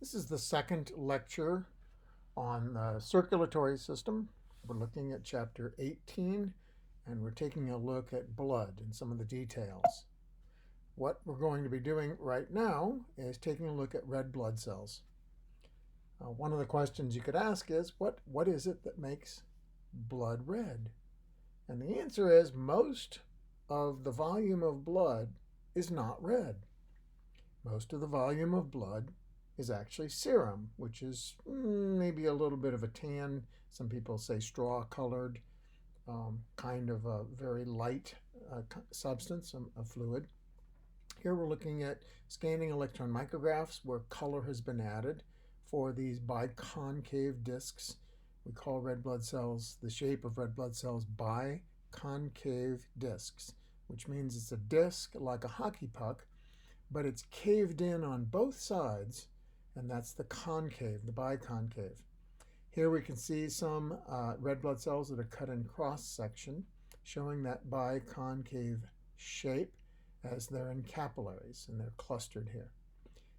This is the second lecture on the circulatory system. We're looking at chapter 18 and we're taking a look at blood and some of the details. What we're going to be doing right now is taking a look at red blood cells. One of the questions you could ask is, what is it that makes blood red? And the answer is most of the volume of blood is not red. Most of the volume of blood is actually serum, which is maybe a little bit of a tan. Some people say straw colored, kind of a very light substance, a fluid. Here we're looking at scanning electron micrographs where color has been added for these biconcave discs. We call red blood cells, the shape of red blood cells, biconcave discs, which means it's a disc like a hockey puck, but it's caved in on both sides, and that's the concave, the biconcave. Here we can see some red blood cells that are cut in cross-section, showing that biconcave shape as they're in capillaries, and they're clustered here.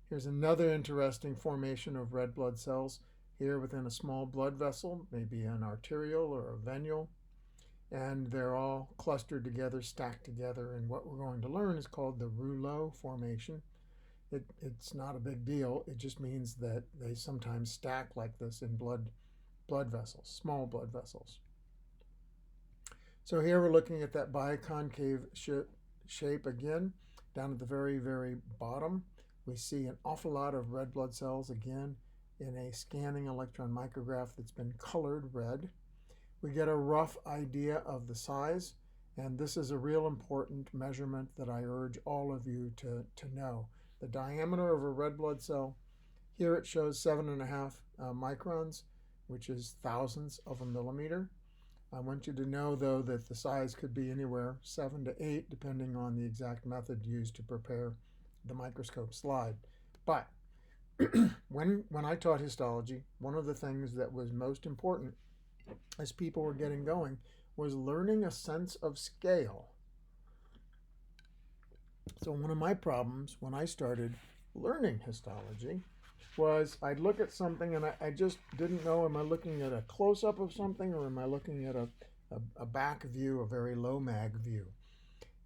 Here's another interesting formation of red blood cells here within a small blood vessel, maybe an arterial or a venule, and they're all clustered together, stacked together, and what we're going to learn is called the rouleau formation. It's not a big deal. It just means that they sometimes stack like this in blood vessels, small blood vessels. So here we're looking at that biconcave shape again. Down at the very, very bottom, we see an awful lot of red blood cells again in a scanning electron micrograph that's been colored red. We get a rough idea of the size, and this is a real important measurement that I urge all of you to know. The diameter of a red blood cell, here it shows 7.5 microns, which is thousandths of a millimeter. I want you to know, though, that the size could be anywhere 7 to 8, depending on the exact method used to prepare the microscope slide. But when I taught histology, one of the things that was most important as people were getting going was learning a sense of scale. So one of my problems when I started learning histology was I'd look at something and I just didn't know, am I looking at a close-up of something or am I looking at a back view, a very low mag view?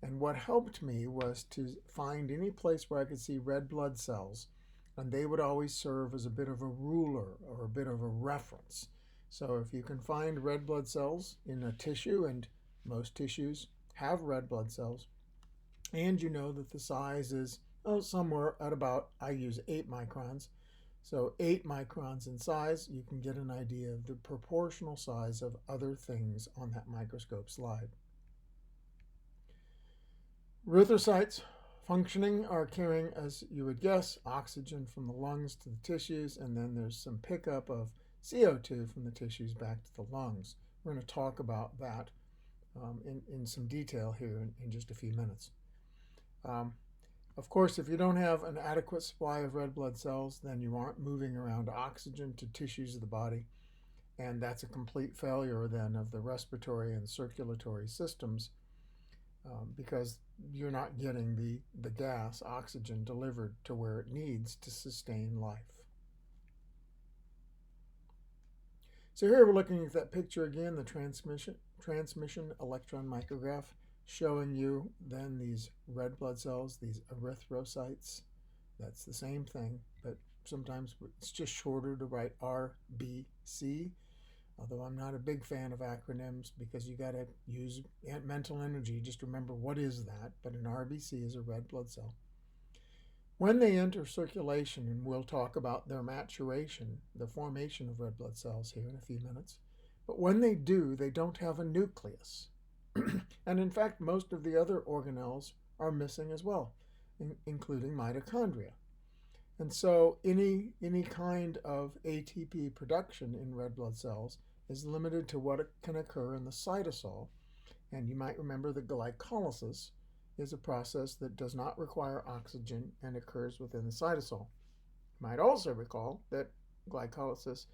And what helped me was to find any place where I could see red blood cells, and they would always serve as a bit of a ruler or a bit of a reference. So if you can find red blood cells in a tissue, and most tissues have red blood cells, and you know that the size is somewhere at about, I use 8 microns. So 8 microns in size, you can get an idea of the proportional size of other things on that microscope slide. Erythrocytes functioning are carrying, as you would guess, oxygen from the lungs to the tissues, and then there's some pickup of CO2 from the tissues back to the lungs. We're going to talk about that in some detail here in just a few minutes. Of course, if you don't have an adequate supply of red blood cells, then you aren't moving around oxygen to tissues of the body, and that's a complete failure then of the respiratory and circulatory systems because you're not getting the gas, oxygen, delivered to where it needs to sustain life. So here we're looking at that picture again, the transmission electron micrograph, showing you then these red blood cells, these erythrocytes. That's the same thing, but sometimes it's just shorter to write RBC, although I'm not a big fan of acronyms because you got to use mental energy just to remember what is that, but an RBC is a red blood cell. When they enter circulation, and we'll talk about their maturation, the formation of red blood cells here in a few minutes, but when they do, they don't have a nucleus. And in fact, most of the other organelles are missing as well, including mitochondria. And so any kind of ATP production in red blood cells is limited to what can occur in the cytosol. And you might remember that glycolysis is a process that does not require oxygen and occurs within the cytosol. You might also recall that glycolysis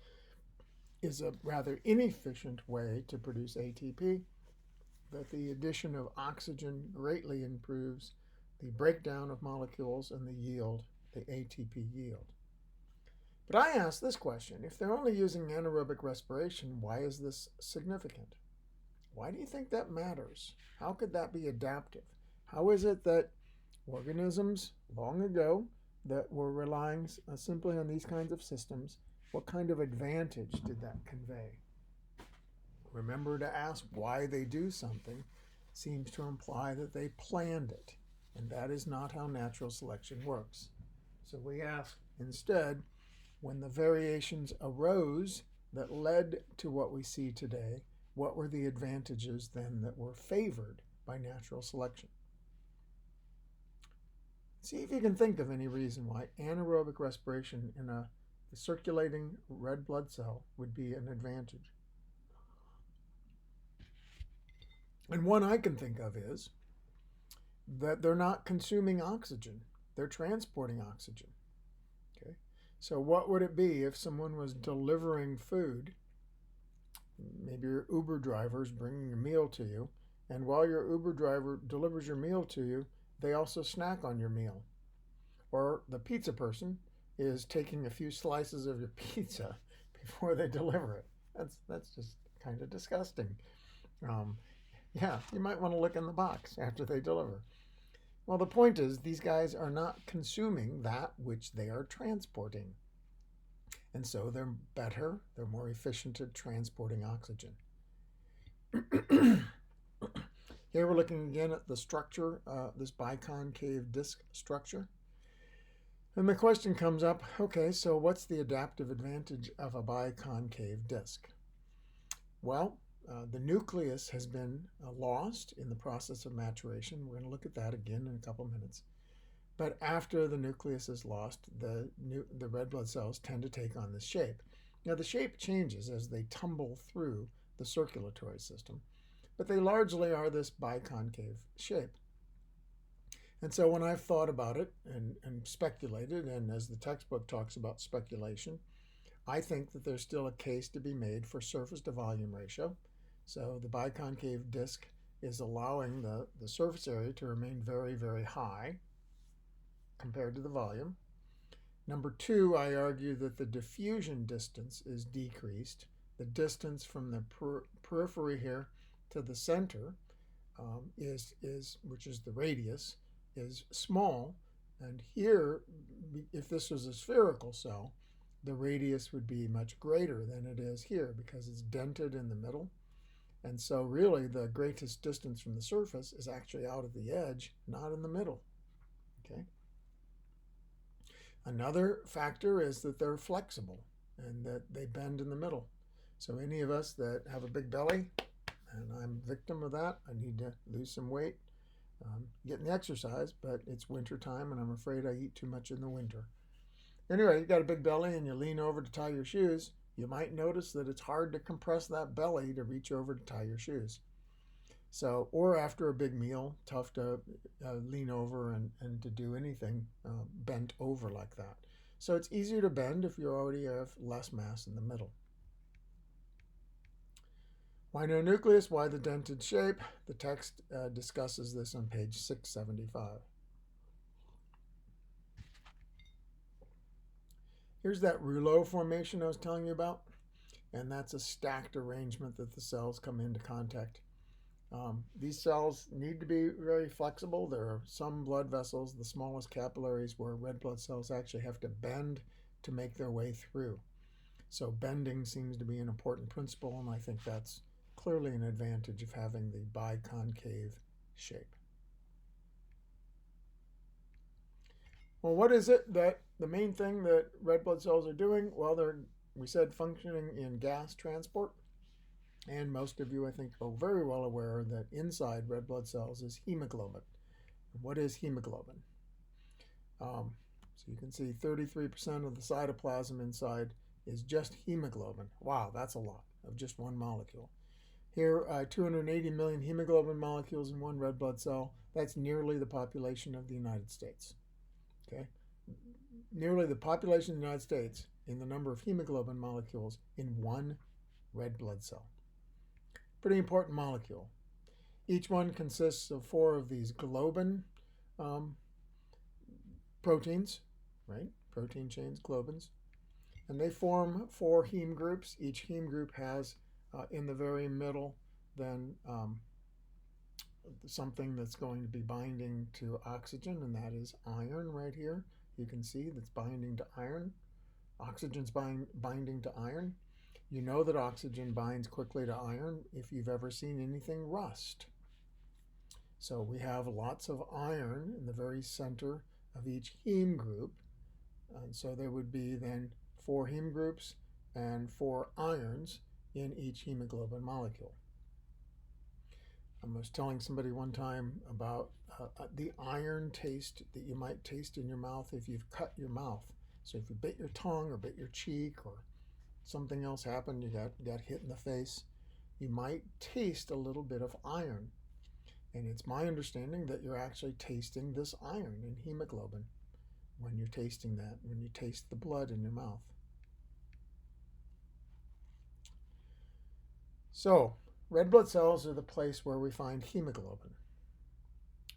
is a rather inefficient way to produce ATP, that the addition of oxygen greatly improves the breakdown of molecules and the yield, the ATP yield. But I ask this question, if they're only using anaerobic respiration, why is this significant? Why do you think that matters? How could that be adaptive? How is it that organisms long ago that were relying simply on these kinds of systems, what kind of advantage did that convey? Remember to ask why they do something seems to imply that they planned it, and that is not how natural selection works. So we ask instead, when the variations arose that led to what we see today, what were the advantages then that were favored by natural selection? See if you can think of any reason why anaerobic respiration in a circulating red blood cell would be an advantage. And one I can think of is that they're not consuming oxygen, they're transporting oxygen. Okay? So what would it be if someone was delivering food? Maybe your Uber driver is bringing a meal to you, and while your Uber driver delivers your meal to you, they also snack on your meal. Or the pizza person is taking a few slices of your pizza before they deliver it. That's just kind of disgusting. Yeah, you might want to look in the box after they deliver. Well, the point is, these guys are not consuming that which they are transporting. And so they're better, they're more efficient at transporting oxygen. Here we're looking again at the structure, this biconcave disc structure. And the question comes up, okay, so what's the adaptive advantage of a biconcave disc? Well, the nucleus has been lost in the process of maturation. We're going to look at that again in a couple minutes. But after the nucleus is lost, the red blood cells tend to take on this shape. Now, the shape changes as they tumble through the circulatory system, but they largely are this biconcave shape. And so when I've thought about it and speculated, and as the textbook talks about speculation, I think that there's still a case to be made for surface to volume ratio. So the biconcave disc is allowing the surface area to remain very, very high compared to the volume. Number two, I argue that the diffusion distance is decreased. The distance from the periphery here to the center which is the radius, is small. And here, if this was a spherical cell, the radius would be much greater than it is here because it's dented in the middle. And so really the greatest distance from the surface is actually out at the edge, not in the middle. Okay. Another factor is that they're flexible and that they bend in the middle. So any of us that have a big belly, and I'm a victim of that, I need to lose some weight, getting the exercise, but it's winter time and I'm afraid I eat too much in the winter. Anyway, you got a big belly and you lean over to tie your shoes, you might notice that it's hard to compress that belly to reach over to tie your shoes. So, or after a big meal, tough to lean over and to do anything bent over like that. So it's easier to bend if you already have less mass in the middle. Why no nucleus? Why the dented shape? The text discusses this on page 675. Here's that rouleau formation I was telling you about, and that's a stacked arrangement that the cells come into contact. These cells need to be very flexible. There are some blood vessels, the smallest capillaries, where red blood cells actually have to bend to make their way through. So bending seems to be an important principle, and I think that's clearly an advantage of having the biconcave shape. Well, what is it that the main thing that red blood cells are doing? Well, we said functioning in gas transport. And most of you, I think, are very well aware that inside red blood cells is hemoglobin. What is hemoglobin? So you can see 33% of the cytoplasm inside is just hemoglobin. Wow, that's a lot of just one molecule. Here, 280 million hemoglobin molecules in one red blood cell. That's nearly the population of the United States. Okay, nearly the population of the United States in the number of hemoglobin molecules in one red blood cell. Pretty important molecule. Each one consists of 4 of these globin proteins, right? Protein chains, globins. And they form 4 heme groups. Each heme group has in the very middle then something that's going to be binding to oxygen, and that is iron right here. You can see that's binding to iron. Oxygen's binding to iron. You know that oxygen binds quickly to iron if you've ever seen anything rust. So we have lots of iron in the very center of each heme group. And so there would be then 4 heme groups and 4 irons in each hemoglobin molecule. I was telling somebody one time about the iron taste that you might taste in your mouth if you've cut your mouth. So if you bit your tongue or bit your cheek or something else happened, you got hit in the face, you might taste a little bit of iron. And it's my understanding that you're actually tasting this iron in hemoglobin when you're tasting that, when you taste the blood in your mouth. So, red blood cells are the place where we find hemoglobin.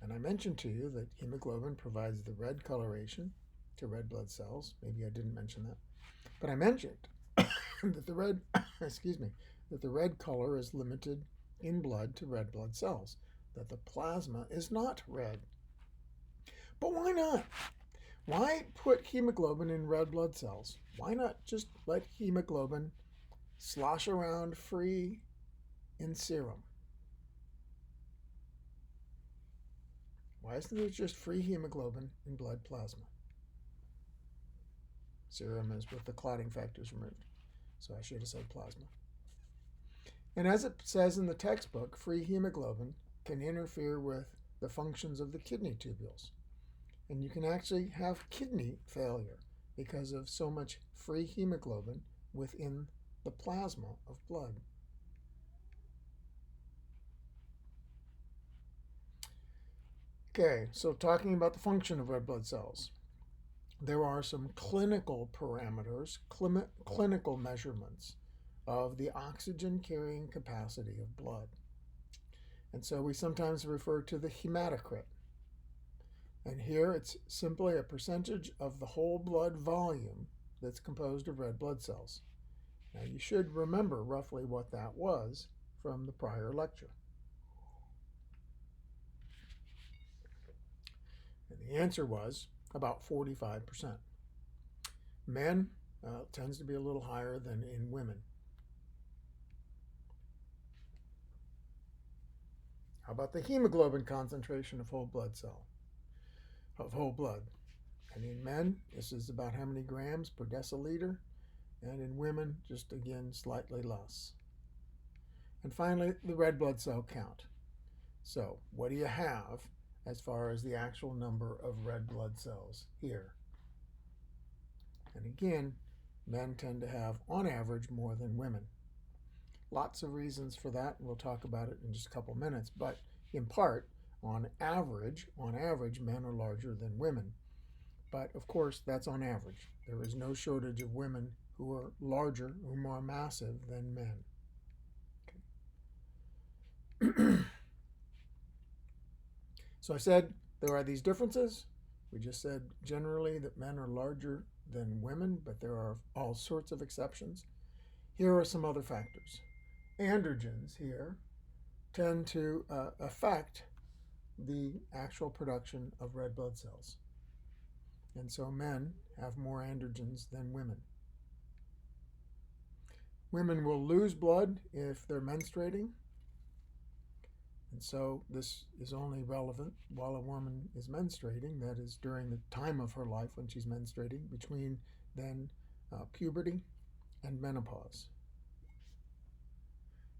And I mentioned to you that hemoglobin provides the red coloration to red blood cells. Maybe I didn't mention that. But I mentioned that the red, that the red color is limited in blood to red blood cells, that the plasma is not red. But why not? Why put hemoglobin in red blood cells? Why not just let hemoglobin slosh around free in serum? Why isn't there just free hemoglobin in blood plasma? Serum is with the clotting factors removed, so I should have said plasma. And as it says in the textbook, free hemoglobin can interfere with the functions of the kidney tubules. And you can actually have kidney failure because of so much free hemoglobin within the plasma of blood. Okay, so talking about the function of red blood cells, there are some clinical parameters, clinical measurements of the oxygen carrying capacity of blood. And so we sometimes refer to the hematocrit. And here it's simply a percentage of the whole blood volume that's composed of red blood cells. Now you should remember roughly what that was from the prior lecture. And the answer was about 45%. Men tends to be a little higher than in women. How about the hemoglobin concentration of whole blood cell? Of whole blood. And in men, this is about how many grams per deciliter, and in women, just again slightly less. And finally, the red blood cell count. So, what do you have as far as the actual number of red blood cells here? And again, men tend to have, on average, more than women. Lots of reasons for that, and we'll talk about it in just a couple minutes, but in part, on average, men are larger than women. But of course, that's on average. There is no shortage of women who are larger or more massive than men. Okay. So I said there are these differences. We just said generally that men are larger than women, but there are all sorts of exceptions. Here are some other factors. Androgens here tend to affect the actual production of red blood cells. And so men have more androgens than women. Women will lose blood if they're menstruating. And so this is only relevant while a woman is menstruating, that is during the time of her life when she's menstruating, between then puberty and menopause.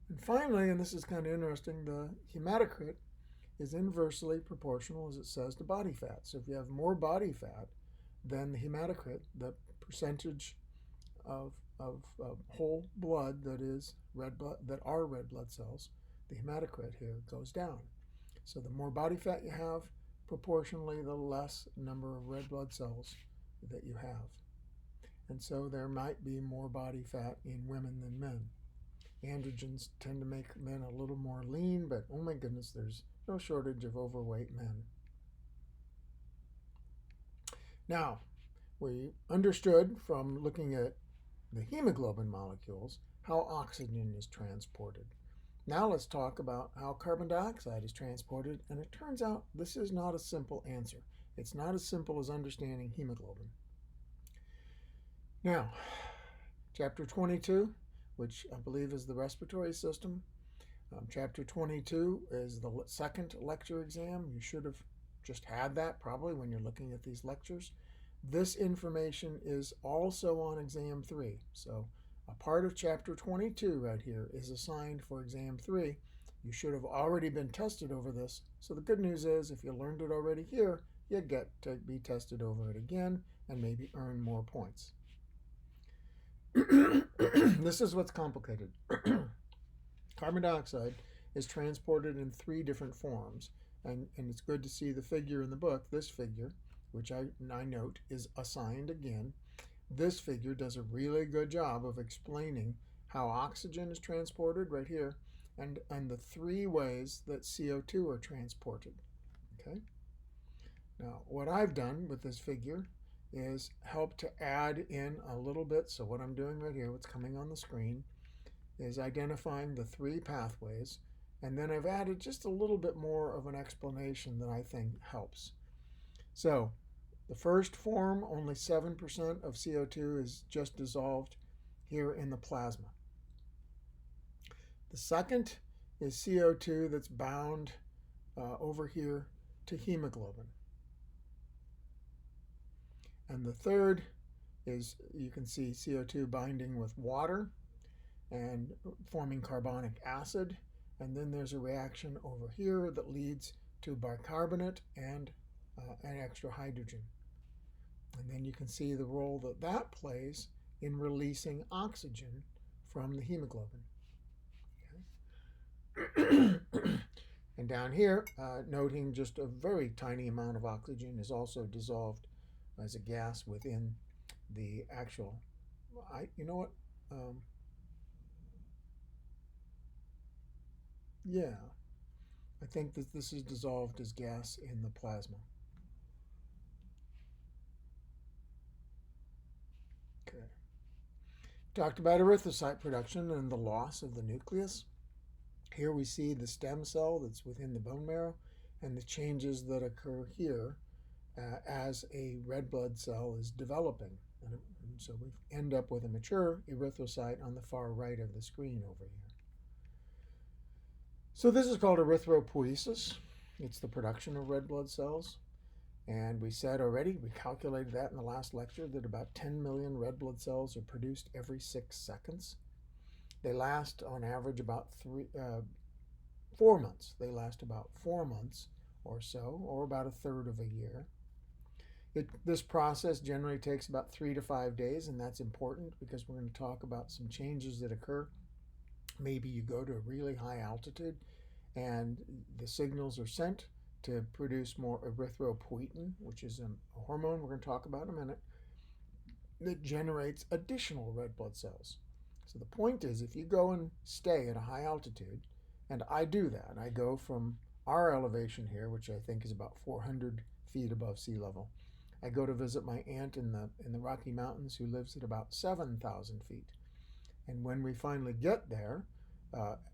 And finally, and this is kind of interesting, the hematocrit is inversely proportional, as it says, to body fat. So if you have more body fat, then the hematocrit, the percentage of whole blood that is red blood, that are red blood cells, the hematocrit here goes down. So the more body fat you have, proportionally the less number of red blood cells that you have. And so there might be more body fat in women than men. Androgens tend to make men a little more lean, but oh my goodness, there's no shortage of overweight men. Now, we understood from looking at the hemoglobin molecules, how oxygen is transported. Now let's talk about how carbon dioxide is transported, and it turns out this is not a simple answer. It's not as simple as understanding hemoglobin. Now, chapter 22, which I believe is the respiratory system. Chapter 22 is the second lecture exam. You should have just had that probably when you're looking at these lectures. This information is also on exam 3. So a part of chapter 22 right here is assigned for exam 3. You should have already been tested over this. So the good news is if you learned it already here, you get to be tested over it again and maybe earn more points. This is what's complicated. Carbon dioxide is transported in 3 different forms, and it's good to see the figure in the book. This figure, which I note is assigned again, this figure does a really good job of explaining how oxygen is transported right here and the 3 ways that CO2 are transported. Okay. Now, what I've done with this figure is help to add in a little bit. So what I'm doing right here, what's coming on the screen, is identifying the 3 pathways, and then I've added just a little bit more of an explanation that I think helps. So the first form, only 7% of CO2 is just dissolved here in the plasma. The second is CO2 that's bound over here to hemoglobin. And the third is, you can see CO2 binding with water and forming carbonic acid, and then there's a reaction over here that leads to bicarbonate and an extra hydrogen. And then you can see the role that that plays in releasing oxygen from the hemoglobin. Okay. And down here, noting just a very tiny amount of oxygen is also dissolved as a gas within the actual, you know what? Yeah, I think that this is dissolved as gas in the plasma. Okay. Talked about erythrocyte production and the loss of the nucleus. Here we see the stem cell that's within the bone marrow and the changes that occur here as a red blood cell is developing. And so we end up with a mature erythrocyte on the far right of the screen over here. So this is called erythropoiesis. It's the production of red blood cells. And we said already, we calculated that in the last lecture, that about 10 million red blood cells are produced every 6 seconds. They last on average about 4 months. They last about 4 months or so, or about a third of a year. This process generally takes about 3 to 5 days, and that's important because we're going to talk about some changes that occur. Maybe you go to a really high altitude and the signals are sent to produce more erythropoietin, which is a hormone we're going to talk about in a minute, that generates additional red blood cells. So the point is, if you go and stay at a high altitude, and I do that, I go from our elevation here, which I think is about 400 feet above sea level. I go to visit my aunt in the Rocky Mountains who lives at about 7,000 feet. And when we finally get there,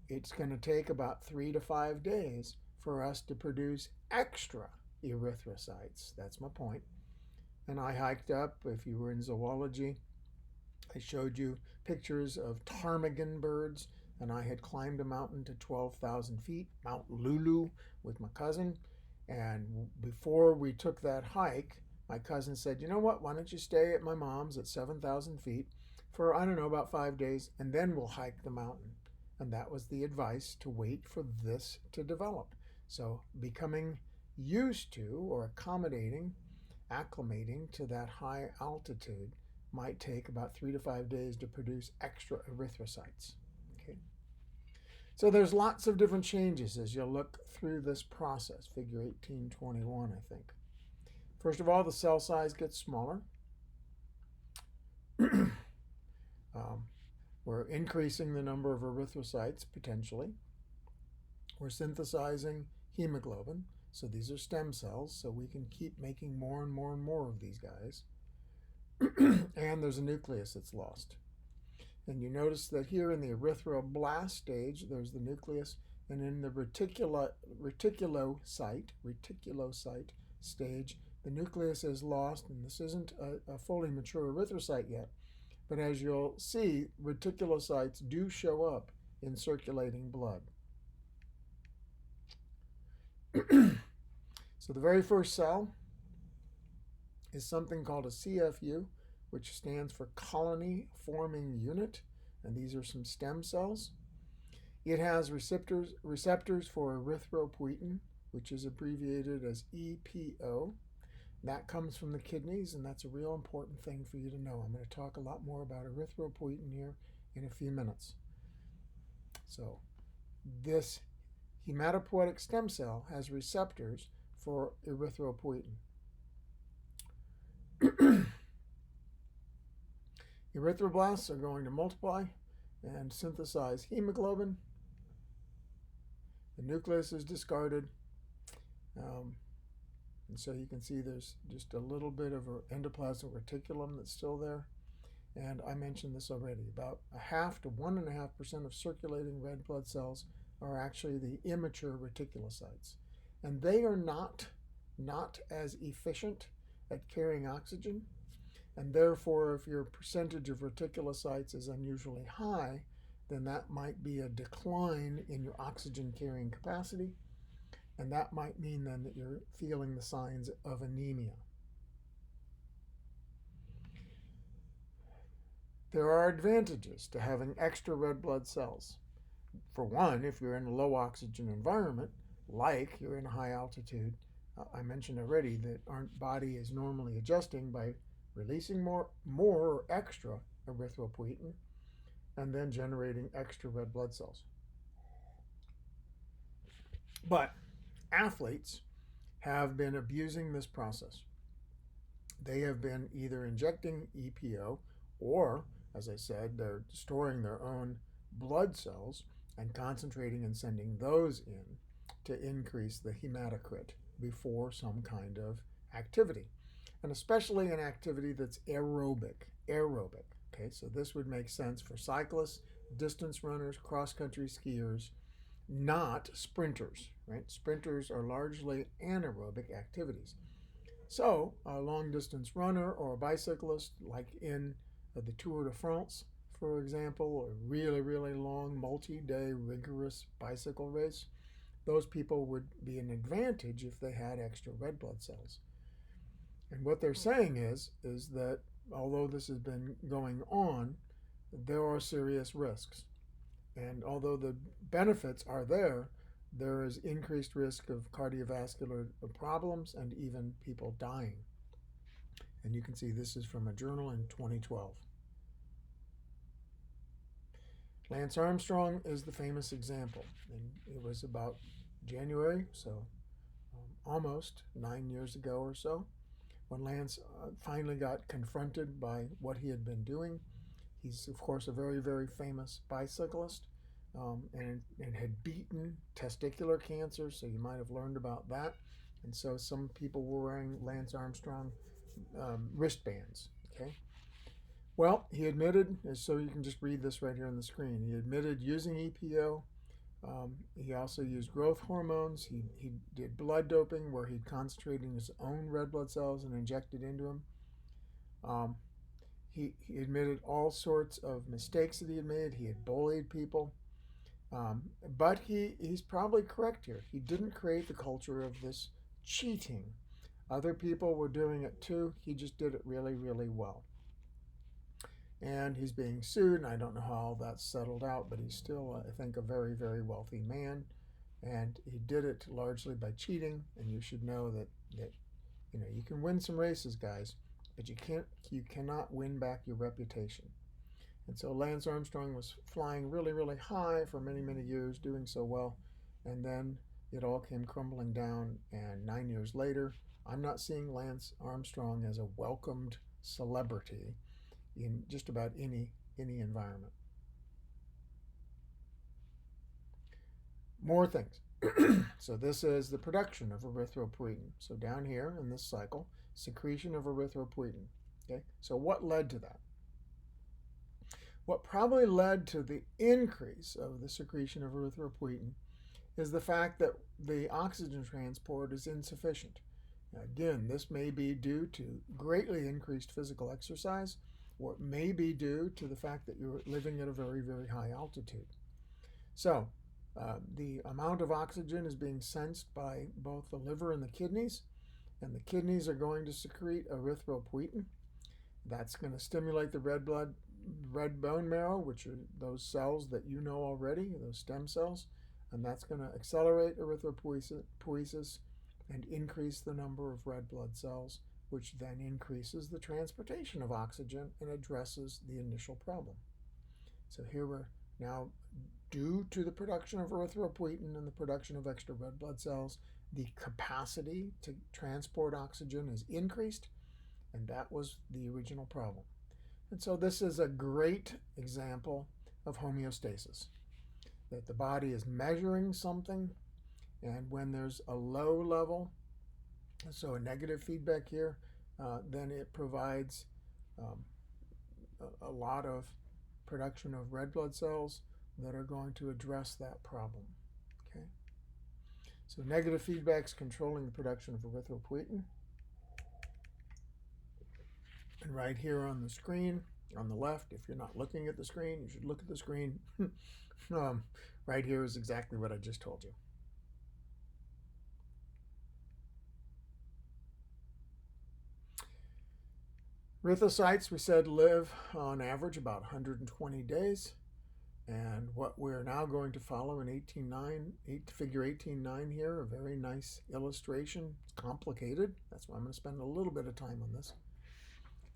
it's going to take about 3 to 5 days for us to produce extra erythrocytes. That's my point. And I hiked up. If you were in zoology, I showed you pictures of ptarmigan birds, and I had climbed a mountain to 12,000 feet, Mount Lulu, with my cousin. And before we took that hike, my cousin said, you know what, why don't you stay at my mom's at 7,000 feet for, I don't know, about 5 days, and then we'll hike the mountain. And that was the advice, to wait for this to develop. So becoming used to or acclimating to that high altitude might take about 3 to 5 days to produce extra erythrocytes. Okay. So there's lots of different changes as you look through this process, figure 1821, I think. First of all, the cell size gets smaller. We're increasing the number of erythrocytes, potentially. We're synthesizing hemoglobin. So these are stem cells, so we can keep making more and more and more of these guys. And there's a nucleus that's lost. And you notice that here in the erythroblast stage, there's the nucleus, and in the reticulocyte stage, the nucleus is lost, and this isn't a fully mature erythrocyte yet. But as you'll see, reticulocytes do show up in circulating blood. So the very first cell is something called a CFU, which stands for colony forming unit, and these are some stem cells. It has receptors for erythropoietin, which is abbreviated as EPO. That comes from the kidneys, and that's a real important thing for you to know. I'm going to talk a lot more about erythropoietin here in a few minutes. So this hematopoietic stem cell has receptors for erythropoietin. Erythroblasts are going to multiply and synthesize hemoglobin. The nucleus is discarded. And so you can see there's just a little bit of an endoplasmic reticulum that's still there. And I mentioned this already. About 0.5 to 1.5% of circulating red blood cells are actually the immature reticulocytes. And they are not as efficient at carrying oxygen. And therefore, if your percentage of reticulocytes is unusually high, then that might be a decline in your oxygen carrying capacity. And that might mean then that you're feeling the signs of anemia. There are advantages to having extra red blood cells. For one, if you're in a low oxygen environment, like you're in high altitude, I mentioned already that our body is normally adjusting by releasing more or extra erythropoietin and then generating extra red blood cells. But athletes have been abusing this process. They have been either injecting EPO or, as I said, they're storing their own blood cells and concentrating and sending those in to increase the hematocrit before some kind of activity. And especially an activity that's aerobic. Okay, so this would make sense for cyclists, distance runners, cross-country skiers, not sprinters, right? Sprinters are largely anaerobic activities. So a long-distance runner or a bicyclist, like in the Tour de France, for example, a really, really long, multi-day, rigorous bicycle race, those people would be an advantage if they had extra red blood cells. And what they're saying is that although this has been going on, there are serious risks. And although the benefits are there, there is increased risk of cardiovascular problems and even people dying. And you can see this is from a journal in 2012. Lance Armstrong is the famous example. And it was about January, so almost 9 years ago or so, when Lance finally got confronted by what he had been doing. He's, of course, a very, very famous bicyclist and had beaten testicular cancer, so you might have learned about that. And so some people were wearing Lance Armstrong wristbands, okay? Well, he admitted, so you can just read this right here on the screen, he admitted using EPO. He also used growth hormones. He did blood doping where he'd concentrated his own red blood cells and injected into him. He admitted all sorts of mistakes that he had made. He had bullied people. But he's probably correct here. He didn't create the culture of this cheating. Other people were doing it too. He just did it really, really well. And he's being sued, and I don't know how all that's settled out, but he's still, I think, a very, very wealthy man. And he did it largely by cheating, and you should know that you can win some races, guys, but you cannot win back your reputation. And so Lance Armstrong was flying really, really high for many, many years, doing so well, and then it all came crumbling down, and 9 years later, I'm not seeing Lance Armstrong as a welcomed celebrity in just about any environment. More things. So this is the production of erythropoietin. So down here in this cycle, secretion of erythropoietin. Okay, so what led to that? What probably led to the increase of the secretion of erythropoietin is the fact that the oxygen transport is insufficient. Now, again, this may be due to greatly increased physical exercise, or it may be due to the fact that you're living at a very, very high altitude. So, the amount of oxygen is being sensed by both the liver and the kidneys are going to secrete erythropoietin. That's going to stimulate the red bone marrow, which are those cells that you know already, those stem cells, and that's going to accelerate erythropoiesis and increase the number of red blood cells, which then increases the transportation of oxygen and addresses the initial problem. So here we're now, due to the production of erythropoietin and the production of extra red blood cells, the capacity to transport oxygen is increased, and that was the original problem. And so this is a great example of homeostasis, that the body is measuring something, and when there's a low level, so a negative feedback here, then it provides a lot of production of red blood cells that are going to address that problem. Okay, so negative feedback is controlling the production of erythropoietin. And right here on the screen, on the left, if you're not looking at the screen, you should look at the screen. Right here is exactly what I just told you. Erythrocytes, we said, live on average about 120 days. And what we're now going to follow in figure 18.9 here, a very nice illustration. It's complicated. That's why I'm going to spend a little bit of time on this.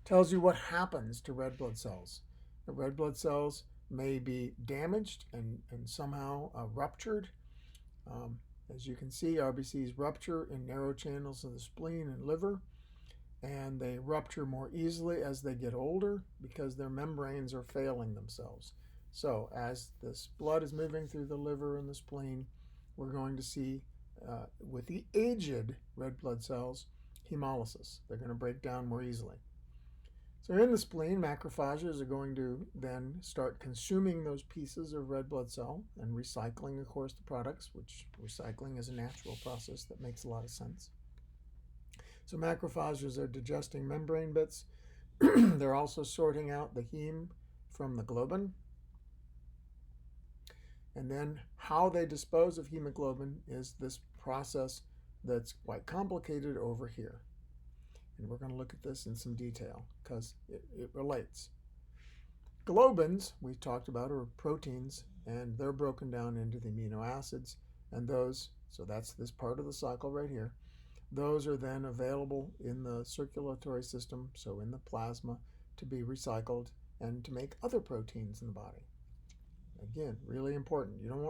Tells you what happens to red blood cells. The red blood cells may be damaged and somehow ruptured. As you can see, RBCs rupture in narrow channels of the spleen and liver, and they rupture more easily as they get older because their membranes are failing themselves. So as this blood is moving through the liver and the spleen, we're going to see, with the aged red blood cells, hemolysis. They're going to break down more easily. So in the spleen, macrophages are going to then start consuming those pieces of red blood cell and recycling, of course, the products, which recycling is a natural process that makes a lot of sense. So macrophages are digesting membrane bits. They're also sorting out the heme from the globin. And then how they dispose of hemoglobin is this process that's quite complicated over here. And we're going to look at this in some detail because it relates. Globins, we talked about, are proteins, and they're broken down into the amino acids. And those, so that's this part of the cycle right here, those are then available in the circulatory system, so in the plasma, to be recycled and to make other proteins in the body. Again, really important. You don't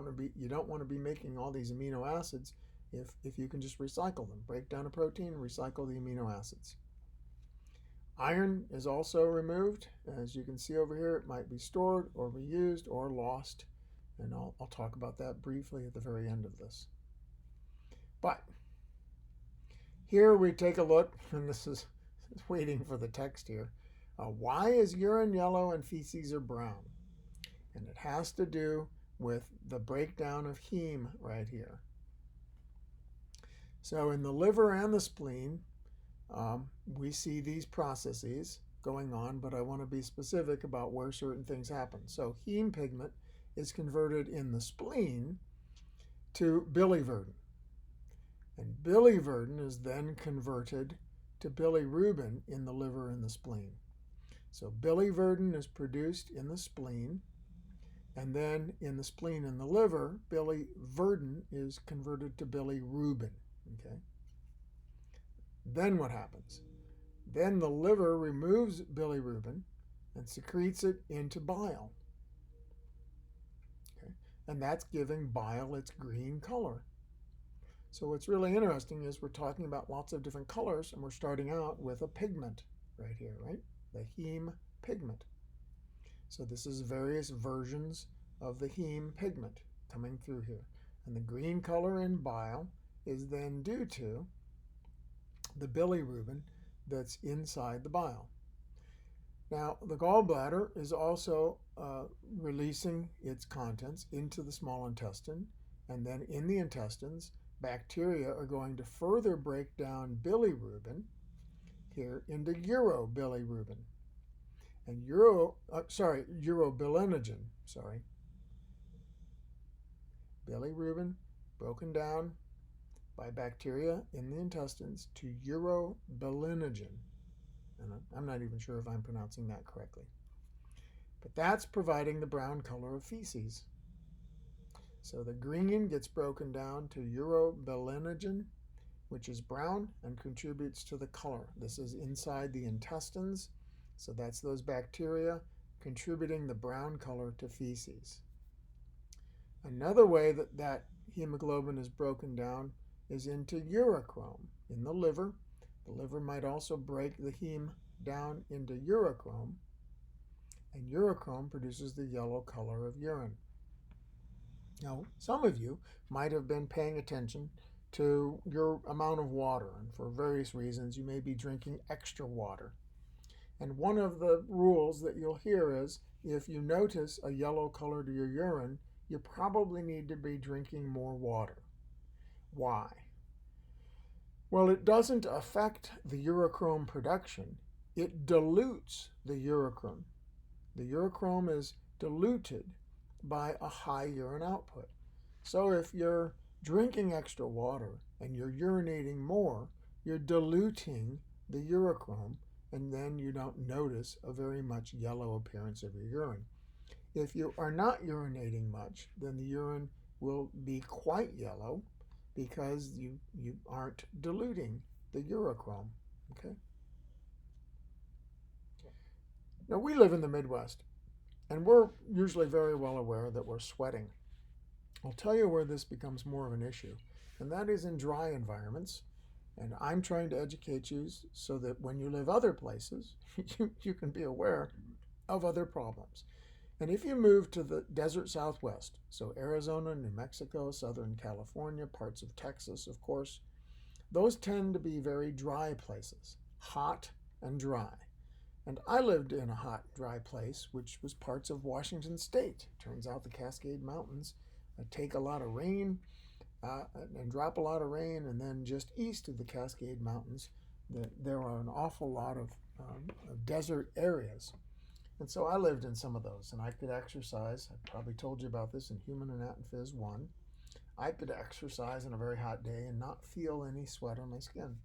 want to be making all these amino acids if you can just recycle them. Break down a protein, recycle the amino acids. Iron is also removed. As you can see over here, it might be stored or reused or lost. And I'll talk about that briefly at the very end of this. But here we take a look, and this is waiting for the text here. Why is urine yellow and feces are brown? And it has to do with the breakdown of heme right here. So in the liver and the spleen, we see these processes going on, but I want to be specific about where certain things happen. So heme pigment is converted in the spleen to biliverdin. And biliverdin is then converted to bilirubin in the liver and the spleen. So biliverdin is produced in the spleen, and then in the spleen and the liver, biliverdin is converted to bilirubin. Okay. Then what happens? Then the liver removes bilirubin and secretes it into bile. Okay. And that's giving bile its green color. So what's really interesting is we're talking about lots of different colors, and we're starting out with a pigment right here, right? The heme pigment. So this is various versions of the heme pigment coming through here. And the green color in bile is then due to the bilirubin that's inside the bile. Now, the gallbladder is also releasing its contents into the small intestine, and then in the intestines, bacteria are going to further break down bilirubin here into urobilirubin and urobilinogen. Bilirubin broken down by bacteria in the intestines to urobilinogen. And I'm not even sure if I'm pronouncing that correctly. But that's providing the brown color of feces. So the green gets broken down to urobilinogen, which is brown and contributes to the color. This is inside the intestines, so that's those bacteria contributing the brown color to feces. Another way that hemoglobin is broken down is into urochrome in the liver. The liver might also break the heme down into urochrome, and urochrome produces the yellow color of urine. Now, some of you might have been paying attention to your amount of water, and for various reasons you may be drinking extra water. And one of the rules that you'll hear is if you notice a yellow color to your urine, you probably need to be drinking more water. Why? Well, it doesn't affect the urochrome production. It dilutes the urochrome. The urochrome is diluted by a high urine output. So if you're drinking extra water and you're urinating more, you're diluting the urochrome, and then you don't notice a very much yellow appearance of your urine. If you are not urinating much, then the urine will be quite yellow because you aren't diluting the urochrome. Okay? Now, we live in the Midwest, and we're usually very well aware that we're sweating. I'll tell you where this becomes more of an issue, and that is in dry environments. And I'm trying to educate you so that when you live other places, you can be aware of other problems. And if you move to the desert Southwest, so Arizona, New Mexico, Southern California, parts of Texas, of course, those tend to be very dry places, hot and dry. And I lived in a hot, dry place, which was parts of Washington State. Turns out the Cascade Mountains take a lot of rain and drop a lot of rain, and then just east of the Cascade Mountains, there are an awful lot of desert areas. And so I lived in some of those, and I could exercise. I probably told you about this in Human Anat and Phys 1. I could exercise on a very hot day and not feel any sweat on my skin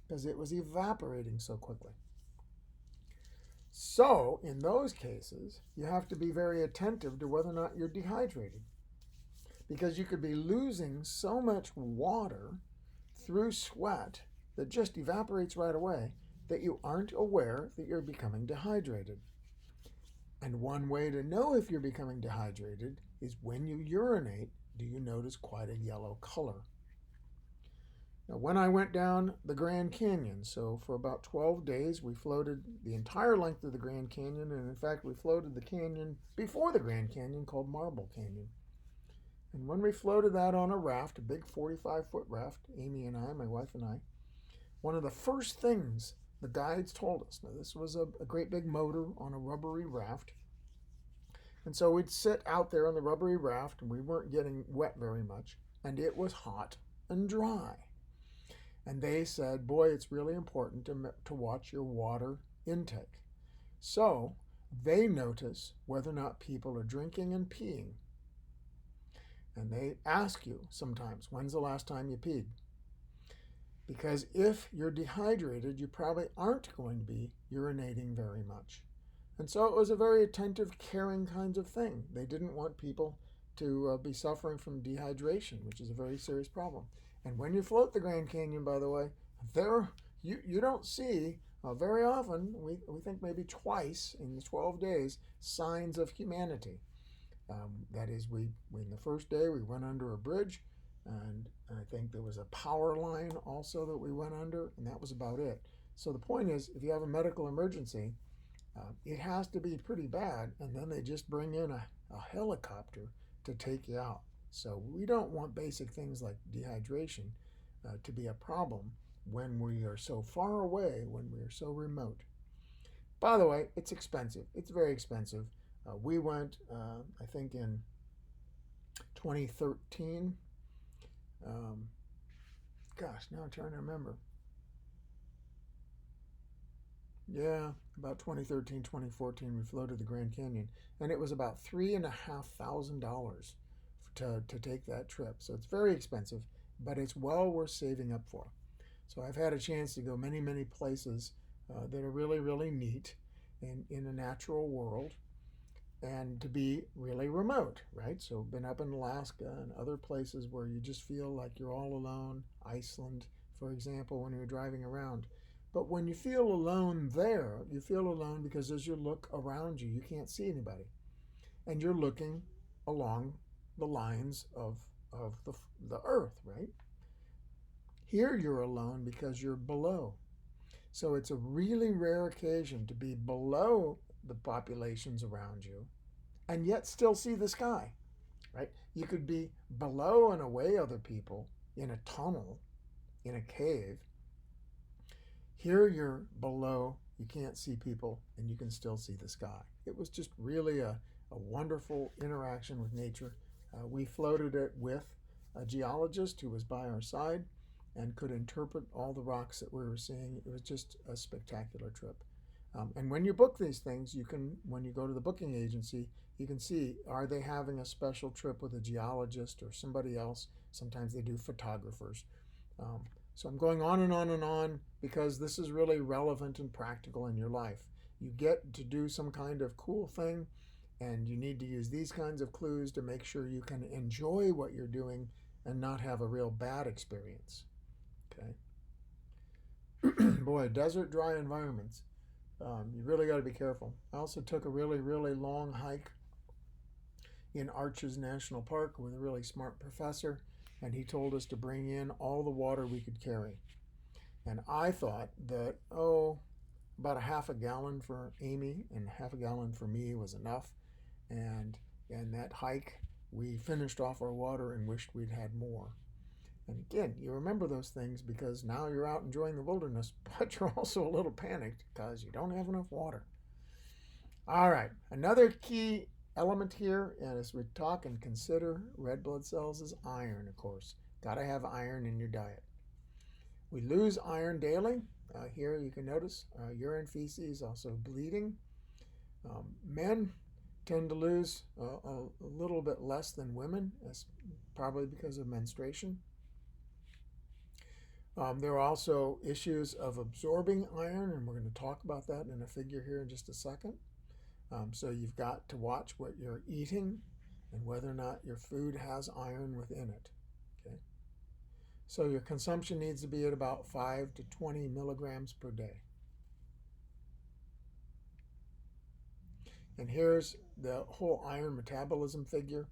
because it was evaporating so quickly. So in those cases, you have to be very attentive to whether or not you're dehydrated, because you could be losing so much water through sweat that just evaporates right away that you aren't aware that you're becoming dehydrated. And one way to know if you're becoming dehydrated is when you urinate, do you notice quite a yellow color? Now, when I went down the Grand Canyon, so for about 12 days, we floated the entire length of the Grand Canyon, and in fact, we floated the canyon before the Grand Canyon called Marble Canyon. And when we floated that on a raft, a big 45-foot raft, Amy and I, my wife and I, one of the first things the guides told us, now this was a great big motor on a rubbery raft, and so we'd sit out there on the rubbery raft, and we weren't getting wet very much, and it was hot and dry. And they said, boy, it's really important to watch your water intake. So they notice whether or not people are drinking and peeing. And they ask you sometimes, when's the last time you peed? Because if you're dehydrated, you probably aren't going to be urinating very much. And so it was a very attentive, caring kind of thing. They didn't want people to be suffering from dehydration, which is a very serious problem. And when you float the Grand Canyon, by the way, you don't see very often, we think maybe twice in the 12 days, signs of humanity. That is, in the first day, we went under a bridge, and I think there was a power line also that we went under, and that was about it. So the point is, if you have a medical emergency, it has to be pretty bad, and then they just bring in a helicopter to take you out. So we don't want basic things like dehydration to be a problem when we are so far away, when we are so remote. By the way, it's expensive. It's very expensive. We went, I think, in 2013. Um, gosh, now I'm trying to remember. Yeah, about 2013, 2014, we flew to the Grand Canyon, and it was about $3,500 to take that trip. So it's very expensive, but it's well worth saving up for. So I've had a chance to go many, many places that are really, really neat in a natural world, and to be really remote, right? So been up in Alaska and other places where you just feel like you're all alone. Iceland, for example, when you're driving around. But when you feel alone there, you feel alone because as you look around you, you can't see anybody. And you're looking along the lines of the earth, right? Here you're alone because you're below. So it's a really rare occasion to be below the populations around you and yet still see the sky, right? You could be below and away other people in a tunnel, in a cave. Here you're below, you can't see people, and you can still see the sky. It was just really a wonderful interaction with nature. We floated it with a geologist who was by our side and could interpret all the rocks that we were seeing. It was just a spectacular trip. And when you book these things, you can, when you go to the booking agency, you can see, are they having a special trip with a geologist or somebody else? Sometimes they do photographers. Um, so I'm going on and on and on because this is really relevant and practical in your life. You get to do some kind of cool thing, and you need to use these kinds of clues to make sure you can enjoy what you're doing and not have a real bad experience. Okay. Boy, desert, dry environments. You really got to be careful. I also took a really, really long hike in Arches National Park with a really smart professor, and he told us to bring in all the water we could carry. And I thought that, about a half a gallon for Amy and half a gallon for me was enough. And in that hike, we finished off our water and wished we'd had more. And again, you remember those things because now you're out enjoying the wilderness, but you're also a little panicked because you don't have enough water. All right, another key element here, and as we talk and consider red blood cells, is iron, of course. Got to have iron in your diet. We lose iron daily. Here you can notice urine, feces, also bleeding. Men tend to lose a little bit less than women, that's probably because of menstruation. There are also issues of absorbing iron, and we're going to talk about that in a figure here in just a second. So you've got to watch what you're eating and whether or not your food has iron within it. Okay. So your consumption needs to be at about 5 to 20 milligrams per day. And here's the whole iron metabolism figure.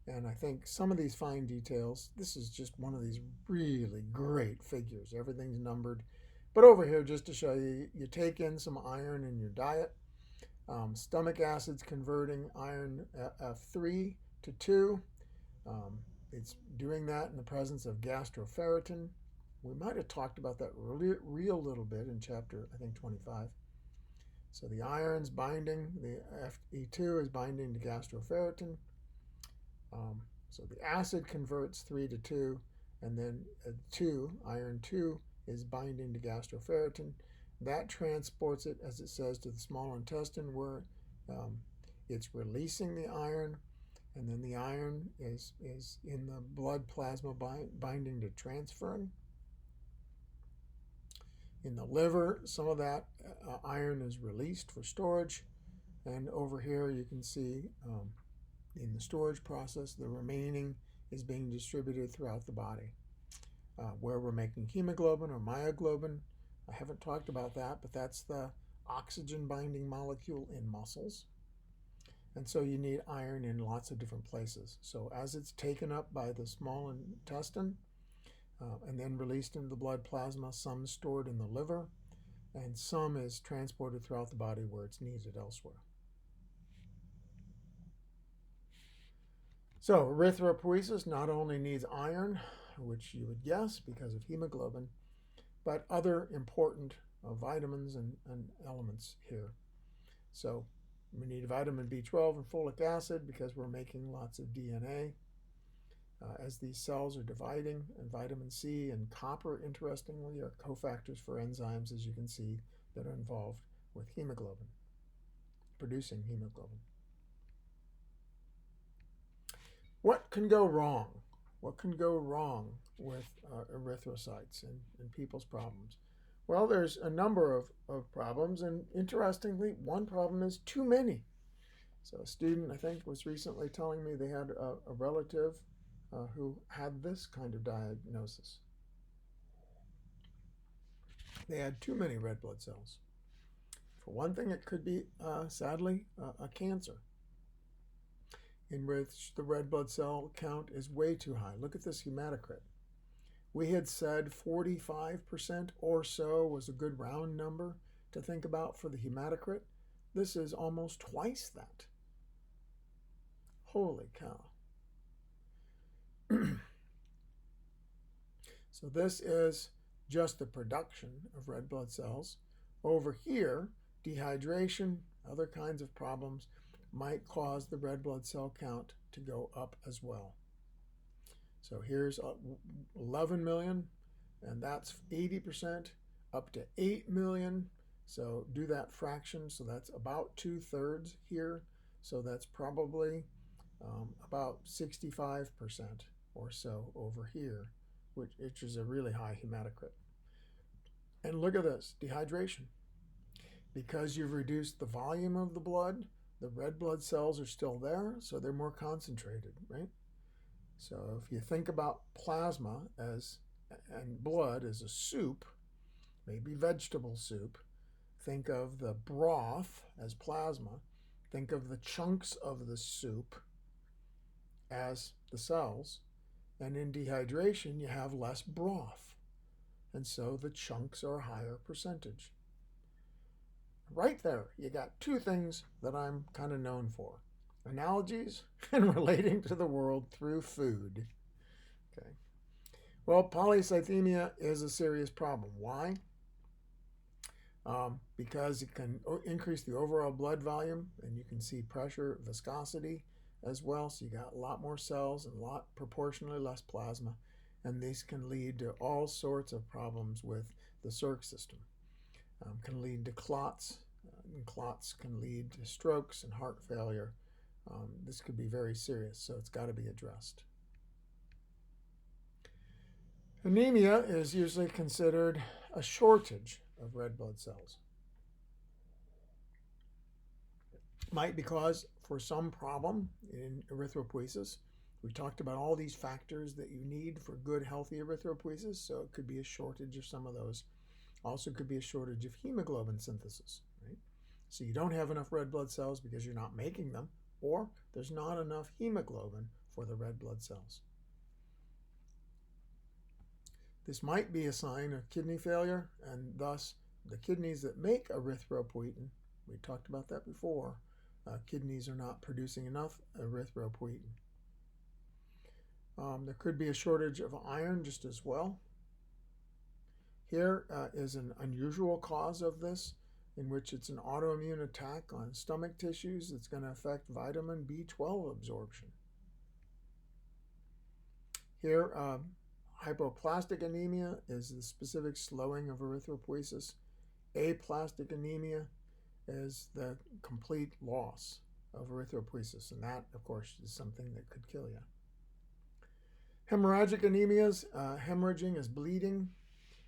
And I think some of these fine details, this is just one of these really great figures. Everything's numbered. But over here, just to show you, you take in some iron in your diet. Stomach acids converting iron F3 to 2. It's doing that in the presence of gastroferritin. We might have talked about that real little bit in chapter, I think, 25. So the iron's binding, the Fe2 is binding to gastroferritin. So the acid converts 3 to 2, and then 2, iron 2, is binding to gastroferritin. That transports it, as it says, to the small intestine where it's releasing the iron, and then the iron is in the blood plasma binding to transferrin. In the liver, some of that iron is released for storage, and over here you can see in the storage process, the remaining is being distributed throughout the body. Where we're making hemoglobin or myoglobin, I haven't talked about that, but that's the oxygen binding molecule in muscles. And so you need iron in lots of different places. So as it's taken up by the small intestine and then released into the blood plasma, some is stored in the liver, and some is transported throughout the body where it's needed elsewhere. So erythropoiesis not only needs iron, which you would guess because of hemoglobin, but other important vitamins and elements here. So we need vitamin B12 and folic acid because we're making lots of DNA as these cells are dividing. And vitamin C and copper, interestingly, are cofactors for enzymes, as you can see, that are involved with hemoglobin, producing hemoglobin. What can go wrong? What can go wrong with erythrocytes and people's problems? Well, there's a number of problems, and interestingly, one problem is too many. So a student, I think, was recently telling me they had a relative who had this kind of diagnosis. They had too many red blood cells. For one thing, it could be, sadly, a cancer in which the red blood cell count is way too high. Look at this hematocrit. We had said 45% or so was a good round number to think about for the hematocrit. This is almost twice that. Holy cow. So this is just the production of red blood cells. Over here, dehydration, other kinds of problems might cause the red blood cell count to go up as well. So here's 11 million, and that's 80%, up to 8 million. So do that fraction. So that's about 2/3 here. So that's probably about 65% or so over here, which is a really high hematocrit. And look at this, dehydration. Because you've reduced the volume of the blood, the red blood cells are still there, so they're more concentrated, right? So if you think about plasma and blood as a soup, maybe vegetable soup, think of the broth as plasma, think of the chunks of the soup as the cells, and in dehydration you have less broth, and so the chunks are a higher percentage. Right there, you got two things that I'm kind of known for: analogies and relating to the world through food. Okay. Well, polycythemia is a serious problem. Why? Because it can increase the overall blood volume, and you can see pressure, viscosity as well. So you got a lot more cells and proportionally less plasma, and these can lead to all sorts of problems with the circ system. Can lead to clots, and clots can lead to strokes and heart failure. This could be very serious, so it's got to be addressed. Anemia is usually considered a shortage of red blood cells. Might be caused for some problem in erythropoiesis. We talked about all these factors that you need for good, healthy erythropoiesis, so it could be a shortage of some of those. Also could be a shortage of hemoglobin synthesis, right? So you don't have enough red blood cells because you're not making them, or there's not enough hemoglobin for the red blood cells. This might be a sign of kidney failure, and thus the kidneys that make erythropoietin, we talked about that before, kidneys are not producing enough erythropoietin. There could be a shortage of iron just as well. Here is an unusual cause of this, in which it's an autoimmune attack on stomach tissues that's going to affect vitamin B12 absorption. Here, hypoplastic anemia is the specific slowing of erythropoiesis. Aplastic anemia is the complete loss of erythropoiesis, and that, of course, is something that could kill you. Hemorrhagic anemias, hemorrhaging is bleeding,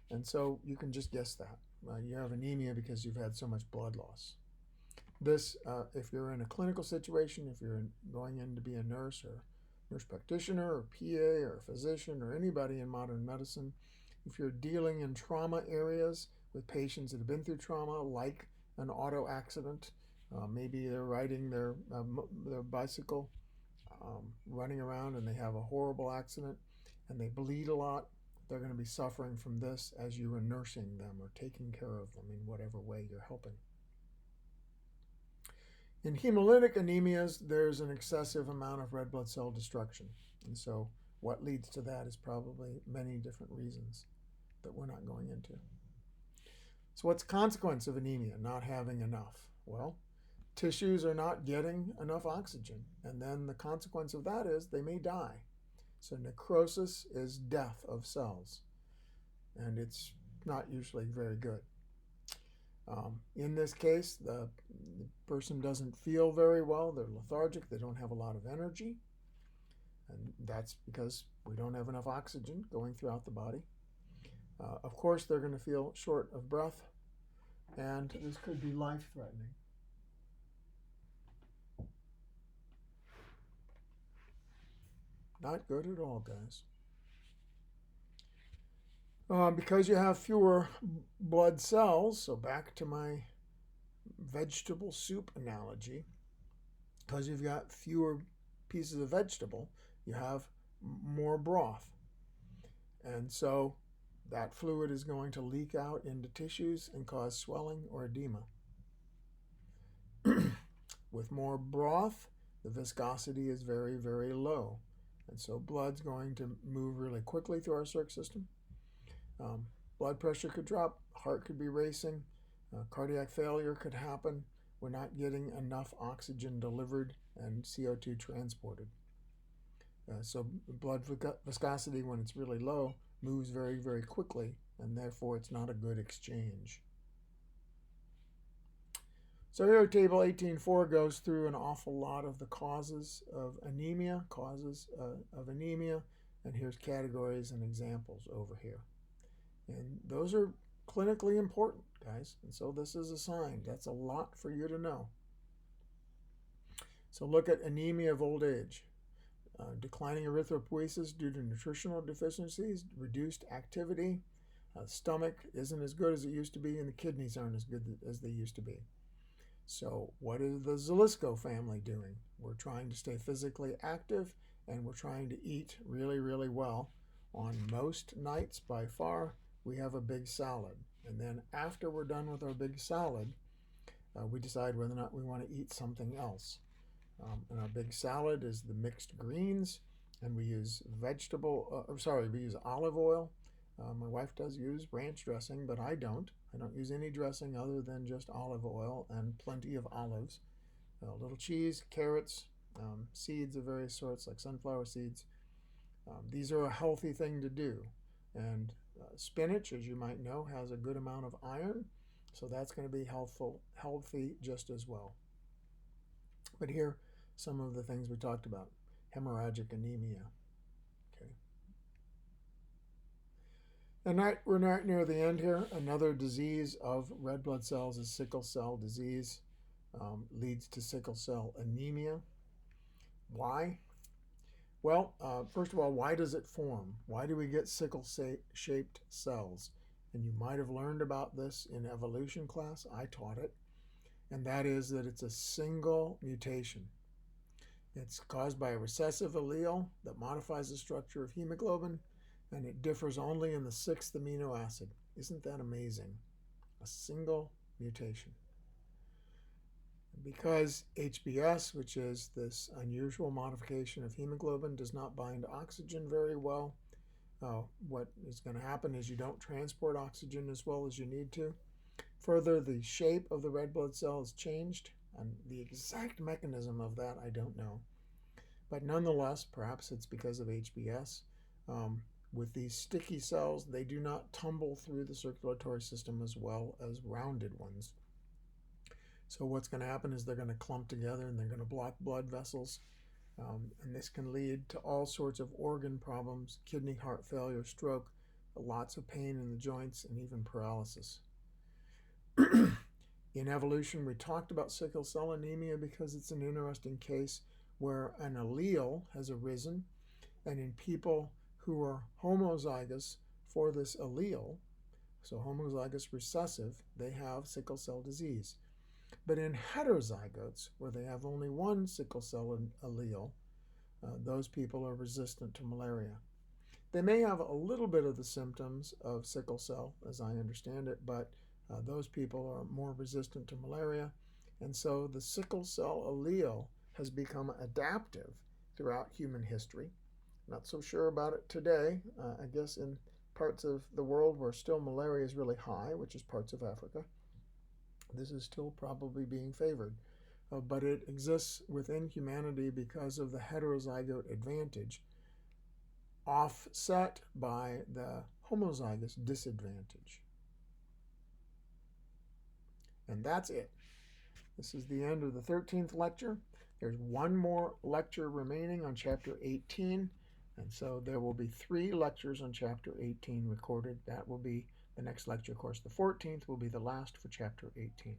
and so you can just guess that. You have anemia because you've had so much blood loss. This, if you're in a clinical situation, if you're going in to be a nurse or nurse practitioner or PA or physician or anybody in modern medicine, if you're dealing in trauma areas with patients that have been through trauma, like an auto accident, maybe they're riding their bicycle, running around, and they have a horrible accident and they bleed a lot, they're going to be suffering from this as you are nursing them or taking care of them in whatever way you're helping. In hemolytic anemias, there's an excessive amount of red blood cell destruction. And so what leads to that is probably many different reasons that we're not going into. So what's the consequence of anemia, not having enough? Well, tissues are not getting enough oxygen, and then the consequence of that is they may die. So necrosis is death of cells, and it's not usually very good. In this case, the person doesn't feel very well. They're lethargic. They don't have a lot of energy, and that's because we don't have enough oxygen going throughout the body. Of course, they're going to feel short of breath, and this could be life-threatening. Not good at all, guys. Because you have fewer blood cells, so back to my vegetable soup analogy, because you've got fewer pieces of vegetable, you have more broth. And so that fluid is going to leak out into tissues and cause swelling or edema. With more broth, the viscosity is very, very low. And so blood's going to move really quickly through our circ system. Blood pressure could drop, heart could be racing, cardiac failure could happen. We're not getting enough oxygen delivered and CO2 transported. So blood viscosity, when it's really low, moves very, very quickly, and therefore it's not a good exchange. So here, table 18.4 goes through an awful lot of the causes of anemia, and here's categories and examples over here. And those are clinically important, guys, and so this is a sign. That's a lot for you to know. So look at anemia of old age. Declining erythropoiesis due to nutritional deficiencies, reduced activity, stomach isn't as good as it used to be, and the kidneys aren't as good as they used to be. So what is the Zelisko family doing? We're trying to stay physically active, and we're trying to eat really, really well. On most nights, by far, we have a big salad. And then after we're done with our big salad, we decide whether or not we want to eat something else. And our big salad is the mixed greens, and we use we use olive oil. My wife does use ranch dressing, but I don't. I don't use any dressing other than just olive oil and plenty of olives. A little cheese, carrots, seeds of various sorts like sunflower seeds. These are a healthy thing to do. And spinach, as you might know, has a good amount of iron, so that's going to be healthy just as well. But here, some of the things we talked about. Hemorrhagic anemia. Okay. And we're not near the end here. Another disease of red blood cells is sickle cell disease. Leads to sickle cell anemia. Why? Well, first of all, why does it form? Why do we get sickle-shaped cells? And you might have learned about this in evolution class. I taught it. And that is that it's a single mutation. It's caused by a recessive allele that modifies the structure of hemoglobin, and it differs only in the 6th amino acid. Isn't that amazing? A single mutation. Because HbS, which is this unusual modification of hemoglobin, does not bind oxygen very well, what is going to happen is you don't transport oxygen as well as you need to. Further, the shape of the red blood cell is changed, and the exact mechanism of that I don't know. But nonetheless, perhaps it's because of HbS. With these sticky cells, they do not tumble through the circulatory system as well as rounded ones. So what's going to happen is they're going to clump together and they're going to block blood vessels. And this can lead to all sorts of organ problems, kidney, heart failure, stroke, lots of pain in the joints, and even paralysis. In evolution, we talked about sickle cell anemia because it's an interesting case where an allele has arisen, and in people who are homozygous for this allele, so homozygous recessive, they have sickle cell disease. But in heterozygotes, where they have only one sickle cell allele, those people are resistant to malaria. They may have a little bit of the symptoms of sickle cell, as I understand it, but those people are more resistant to malaria. And so the sickle cell allele has become adaptive throughout human history. Not so sure about it today. I guess in parts of the world where still malaria is really high, which is parts of Africa, this is still probably being favored. but it exists within humanity because of the heterozygote advantage offset by the homozygous disadvantage. And that's it. This is the end of the 13th lecture. There's one more lecture remaining on Chapter 18, and so there will be 3 lectures on Chapter 18 recorded. That will be the next lecture. Of course, the 14th will be the last for Chapter 18.